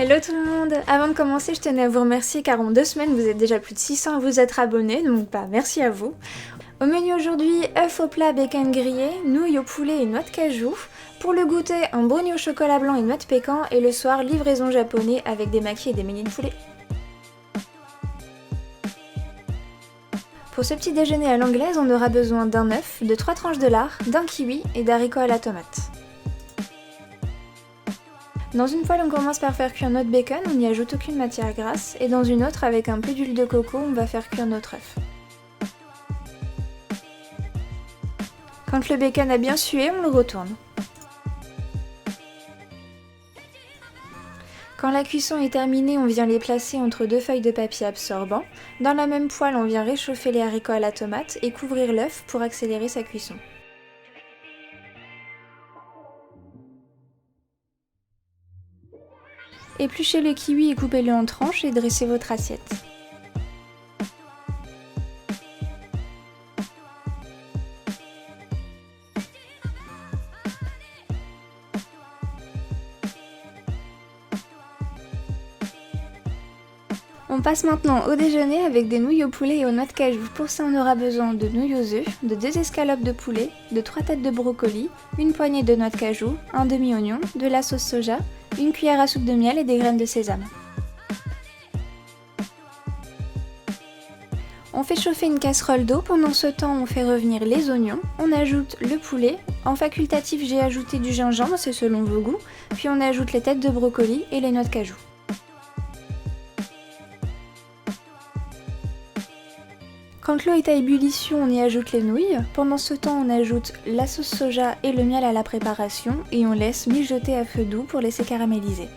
Hello tout le monde! Avant de commencer, je tenais à vous remercier car en 2 semaines, vous êtes déjà plus de 600 à vous être abonnés, donc merci à vous. Au menu aujourd'hui, œufs au plat bacon grillé, nouilles au poulet et noix de cajou. Pour le goûter, un brownie au chocolat blanc et noix de pécan, et le soir, livraison japonais avec des makis et des mini de poulet. Pour ce petit déjeuner à l'anglaise, on aura besoin d'un œuf, de 3 tranches de lard, d'un kiwi et d'haricots à la tomate. Dans une poêle, on commence par faire cuire notre bacon, on n'y ajoute aucune matière grasse, et dans une autre, avec un peu d'huile de coco, on va faire cuire notre œuf. Quand le bacon a bien sué, on le retourne. Quand la cuisson est terminée, on vient les placer entre 2 feuilles de papier absorbant. Dans la même poêle, on vient réchauffer les haricots à la tomate et couvrir l'œuf pour accélérer sa cuisson. Épluchez le kiwi et coupez-le en tranches et dressez votre assiette. On passe maintenant au déjeuner avec des nouilles au poulet et aux noix de cajou. Pour ça, on aura besoin de nouilles aux œufs, de 2 escalopes de poulet, de 3 têtes de brocoli, une poignée de noix de cajou, un demi-oignon, de la sauce soja, une cuillère à soupe de miel et des graines de sésame. On fait chauffer une casserole d'eau. Pendant ce temps, on fait revenir les oignons, on ajoute le poulet. En facultatif, j'ai ajouté du gingembre, c'est selon vos goûts, puis on ajoute les têtes de brocoli et les noix de cajou. Quand l'eau est à ébullition, on y ajoute les nouilles. Pendant ce temps, on ajoute la sauce soja et le miel à la préparation et on laisse mijoter à feu doux pour laisser caraméliser.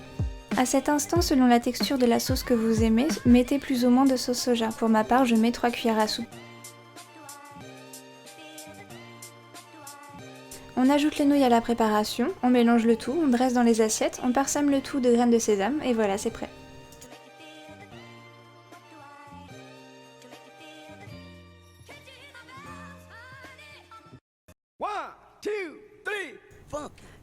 À cet instant, selon la texture de la sauce que vous aimez, mettez plus ou moins de sauce soja. Pour ma part, je mets 3 cuillères à soupe. On ajoute les nouilles à la préparation, on mélange le tout, on dresse dans les assiettes, on parsème le tout de graines de sésame et voilà, c'est prêt.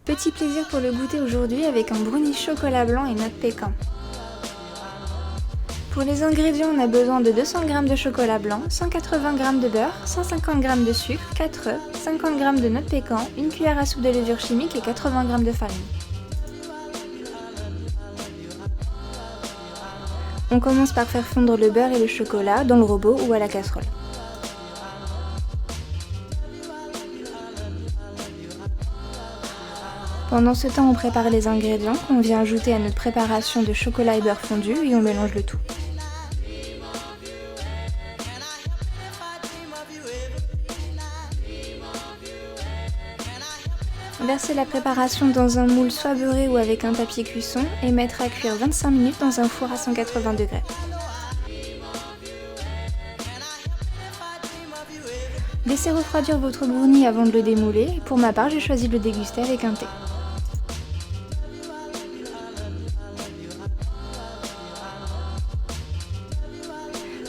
Petit plaisir pour le goûter aujourd'hui avec un brownie chocolat blanc et noix de pécan. Pour les ingrédients, on a besoin de 200 g de chocolat blanc, 180 g de beurre, 150 g de sucre, 4 œufs, 50 g de noix de pécan, une cuillère à soupe de levure chimique et 80 g de farine. On commence par faire fondre le beurre et le chocolat dans le robot ou à la casserole. Pendant ce temps, on prépare les ingrédients qu'on vient ajouter à notre préparation de chocolat et beurre fondu et on mélange le tout. Versez la préparation dans un moule soit beurré ou avec un papier cuisson et mettre à cuire 25 minutes dans un four à 180 degrés. Laissez refroidir votre brownie avant de le démouler. Pour ma part, j'ai choisi de le déguster avec un thé.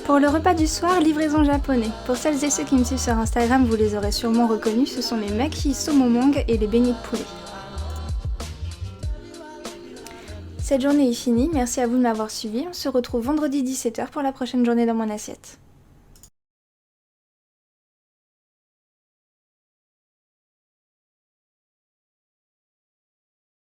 Pour le repas du soir, livraison japonais. Pour celles et ceux qui me suivent sur Instagram, vous les aurez sûrement reconnus, ce sont les makis somomong et les beignets de poulet. Cette journée est finie, merci à vous de m'avoir suivi, on se retrouve vendredi 17 h pour la prochaine journée dans mon assiette.